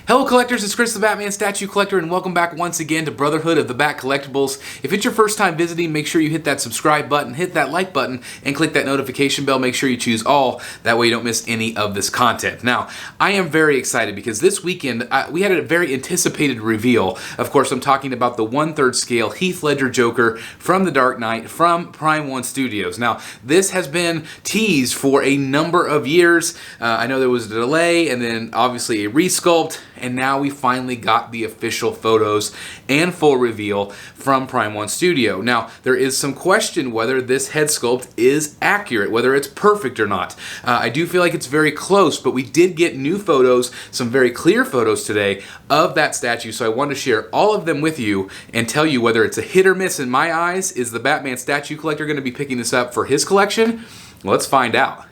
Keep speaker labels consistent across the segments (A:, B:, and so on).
A: Hello collectors, it's Chris the Batman Statue Collector, and welcome back once again to Brotherhood of the Bat Collectibles. If it's your first time visiting, make sure you hit that subscribe button, hit that like button, and click that notification bell. Make sure you choose all, that way you don't miss any of this content. Now, I am very excited because this weekend we had a very anticipated reveal. Of course, I'm talking about the 1/3 scale Heath Ledger Joker from The Dark Knight from Prime 1 Studios. Now, this has been teased for a number of years. I know there was a delay and then obviously a resculpt, and now we finally got the official photos and full reveal from Prime 1 Studio. Now, there is some question whether this head sculpt is accurate, whether it's perfect or not. I do feel like it's very close, but we did get new photos, some very clear photos today of that statue, so I wanted to share all of them with you and tell you whether it's a hit or miss in my eyes. Is the Batman Statue Collector going to be picking this up for his collection? Let's find out.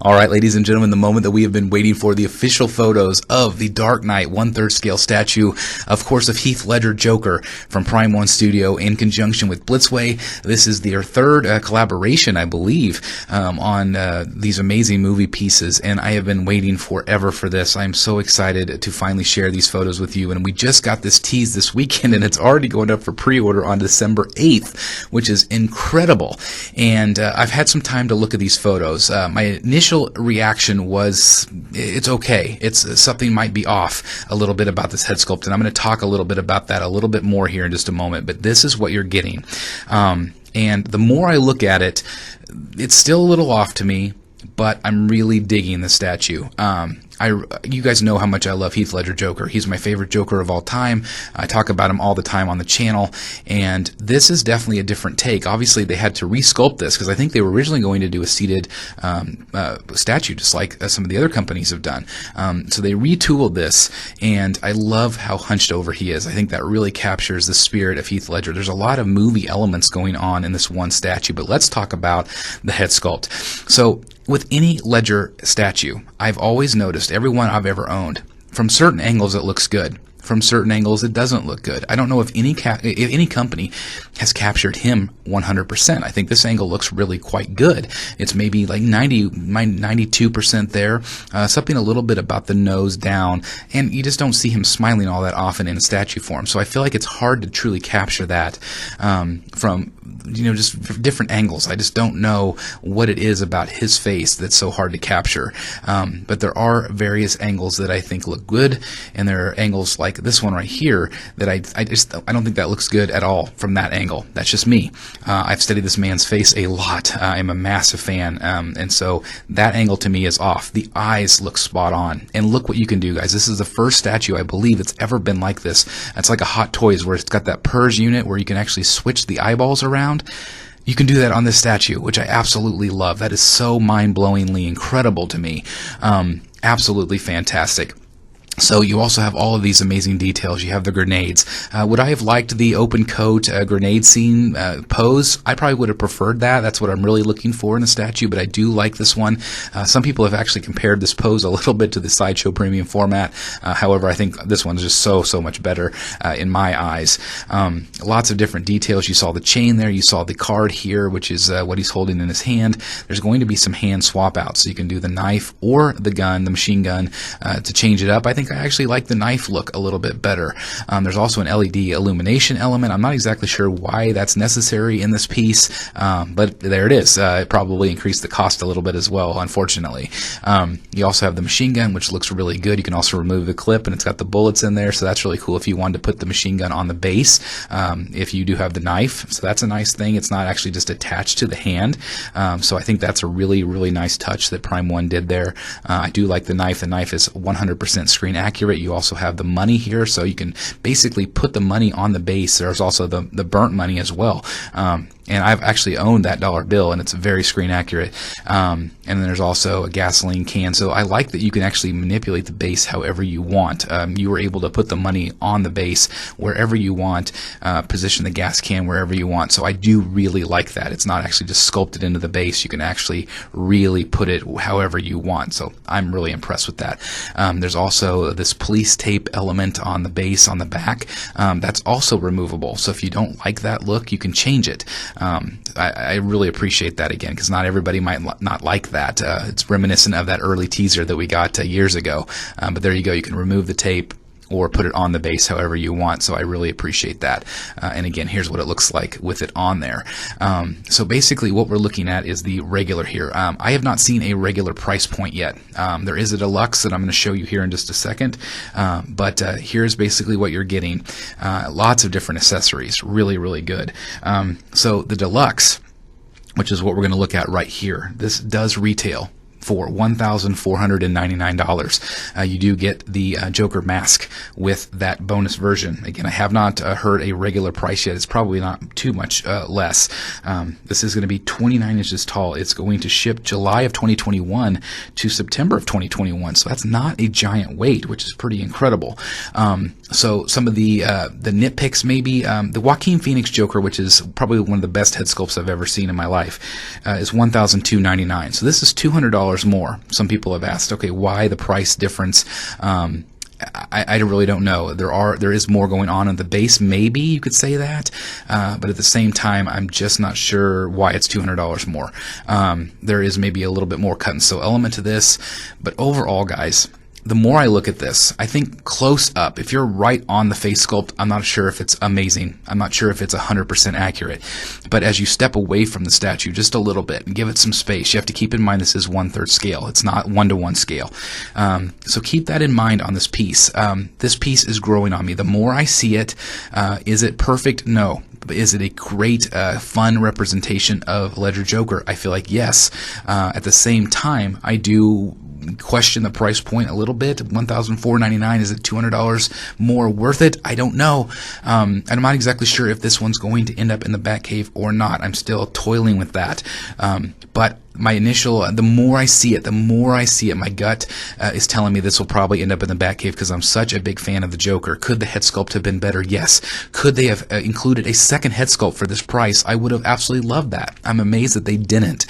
A: Alright, ladies and gentlemen, the moment that we have been waiting for, the official photos of the Dark Knight 1/3 scale statue, of course, of Heath Ledger Joker from Prime 1 Studio in conjunction with Blitzway. This is their third collaboration, I believe, on these amazing movie pieces, and I have been waiting forever for this. I'm so excited to finally share these photos with you, and we just got this tease this weekend, and it's already going up for pre-order on December 8th, which is incredible. And I've had some time to look at these photos. My initial reaction was, it's okay. It's something might be off a little bit about this head sculpt, and I'm going to talk a little bit about that a little bit more here in just a moment, but this is what you're getting. And the more I look at it, it's still a little off to me, but I'm really digging the statue. You guys know how much I love Heath Ledger Joker. He's my favorite Joker of all time. I talk about him all the time on the channel, and this is definitely a different take. Obviously, they had to resculpt this because I think they were originally going to do a seated statue, just like some of the other companies have done. So they retooled this, and I love how hunched over he is. I think that really captures the spirit of Heath Ledger. There's a lot of movie elements going on in this one statue, but let's talk about the head sculpt. So, with any Ledger statue, I've always noticed, every one I've ever owned, from certain angles it looks good. From certain angles it doesn't look good. I don't know if any company has captured him 100%. I think this angle looks really quite good. It's maybe like 92% there. Something a little bit about the nose down, and you just don't see him smiling all that often in a statue form. So I feel like it's hard to truly capture that from just different angles. I just don't know what it is about his face that's so hard to capture. But there are various angles that I think look good, and there are angles like this one right here that I don't think that looks good at all from that angle. That's just me. I've studied this man's face a lot. I'm a massive fan, and so that angle to me is off. The eyes look spot on, and look what you can do, guys. This is the first statue I believe that's ever been like this. It's like a Hot Toys where it's got that purge unit where you can actually switch the eyeballs around. You can do that on this statue, which I absolutely love. That is so mind-blowingly incredible to me. Absolutely fantastic. So you also have all of these amazing details. You have the grenades. Would I have liked the open coat grenade scene pose? I probably would have preferred that. That's what I'm really looking for in a statue, but I do like this one. Some people have actually compared this pose a little bit to the Sideshow Premium format. However, I think this one is just so much better in my eyes. Lots of different details. You saw the chain there. You saw the card here, which is what he's holding in his hand. There's going to be some hand swap outs, so you can do the knife or the gun, the machine gun, to change it up. I think I actually like the knife look a little bit better. There's also an LED illumination element. I'm not exactly sure why that's necessary in this piece, but there it is. It probably increased the cost a little bit as well, unfortunately. You also have the machine gun, which looks really good. You can also remove the clip, and it's got the bullets in there, so that's really cool if you wanted to put the machine gun on the base, if you do have the knife. So that's a nice thing. It's not actually just attached to the hand. So I think that's a really nice touch that Prime 1 did there. I do like the knife. The knife is 100% screen accurate. You also have the money here, so you can basically put the money on the base. There's also the burnt money as well. And I've actually owned that dollar bill, and it's very screen accurate. And then there's also a gasoline can. So I like that you can actually manipulate the base however you want. You were able to put the money on the base wherever you want, position the gas can wherever you want. So I do really like that. It's not actually just sculpted into the base. You can actually really put it however you want. So I'm really impressed with that. There's also this police tape element on the base on the back. That's also removable. So if you don't like that look, you can change it. I really appreciate that again, because not everybody might not like that. It's reminiscent of that early teaser that we got years ago. But there you go. You can remove the tape or put it on the base however you want. So I really appreciate that. And again, here's what it looks like with it on there. So basically what we're looking at is the regular here. I have not seen a regular price point yet. There is a deluxe that I'm going to show you here in just a second. But here's basically what you're getting. Lots of different accessories. Really, really good. So the deluxe, which is what we're going to look at right here, this does retail for $1,499. You do get the Joker mask with that bonus version. Again, I have not heard a regular price yet. It's probably not too much less. This is going to be 29 inches tall. It's going to ship July of 2021 to September of 2021. So that's not a giant wait, which is pretty incredible. So some of the nitpicks maybe, the Joaquin Phoenix Joker, which is probably one of the best head sculpts I've ever seen in my life, is $1,299. So this is $200 more. Some people have asked, okay, why the price difference? I really don't know. There is more going on in the base. Maybe you could say that, but at the same time, I'm just not sure why it's $200 more. There is maybe a little bit more cut and sew element to this, but overall, guys, the more I look at this, I think close up, if you're right on the face sculpt, I'm not sure if it's amazing. I'm not sure if it's 100% accurate. But as you step away from the statue just a little bit and give it some space, you have to keep in mind this is 1/3 scale. It's not 1-to-1 scale. So keep that in mind on this piece. This piece is growing on me. The more I see it, is it perfect? No. But is it a great, fun representation of Ledger Joker? I feel like yes. At the same time, I do question the price point a little bit. $1,499, is it $200 more worth it? I don't know. And I'm not exactly sure if this one's going to end up in the Batcave or not. I'm still toiling with that. But my initial, the more I see it, my gut is telling me this will probably end up in the Batcave because I'm such a big fan of the Joker. Could the head sculpt have been better? Yes. Could they have included a second head sculpt for this price? I would have absolutely loved that. I'm amazed that they didn't.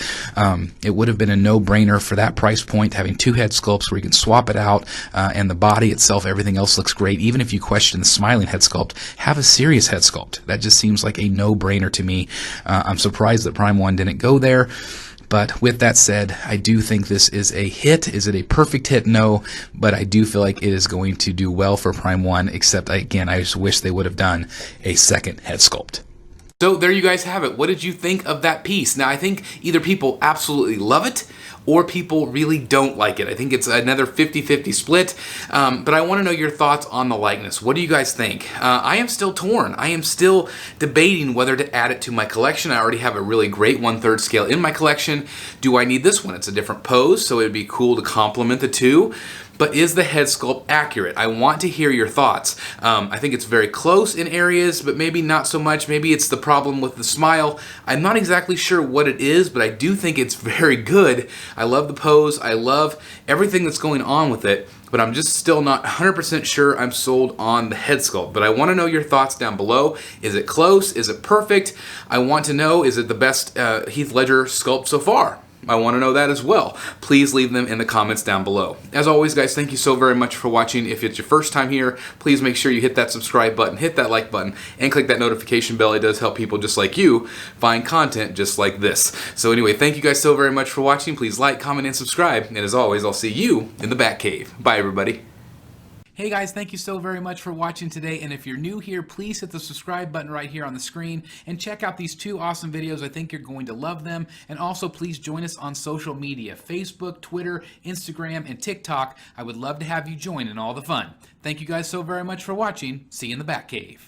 A: It would have been a no-brainer for that price point, having two head sculpts where you can swap it out, and the body itself, everything else looks great. Even if you question the smiling head sculpt, have a serious head sculpt. That just seems like a no-brainer to me. I'm surprised that Prime 1 didn't go there. But with that said, I do think this is a hit. Is it a perfect hit? No, but I do feel like it is going to do well for Prime 1, except, again, I just wish they would have done a second head sculpt. So there you guys have it. What did you think of that piece? Now, I think either people absolutely love it or people really don't like it. I think it's another 50-50 split, but I want to know your thoughts on the likeness. What do you guys think? I am still torn. I am still debating whether to add it to my collection. I already have a really great 1/3 scale in my collection. Do I need this one? It's a different pose, so it would be cool to complement the two. But is the head sculpt accurate? I want to hear your thoughts. I think it's very close in areas, but maybe not so much. Maybe it's the problem with the smile. I'm not exactly sure what it is, but I do think it's very good. I love the pose. I love everything that's going on with it, but I'm just still not 100% sure I'm sold on the head sculpt. But I want to know your thoughts down below. Is it close? Is it perfect? I want to know, is it the best Heath Ledger sculpt so far? I want to know that as well. Please leave them in the comments down below. As always, guys, thank you so very much for watching. If it's your first time here, please make sure you hit that subscribe button, hit that like button, and click that notification bell. It does help people just like you find content just like this. So anyway, thank you guys so very much for watching. Please like, comment, and subscribe. And as always, I'll see you in the Batcave. Bye, everybody. Hey guys, thank you so very much for watching today, and if you're new here, please hit the subscribe button right here on the screen and check out these two awesome videos. I think you're going to love them. And also please join us on social media, Facebook, Twitter, Instagram, and TikTok. I would love to have you join in all the fun. Thank you guys so very much for watching. See you in the Batcave.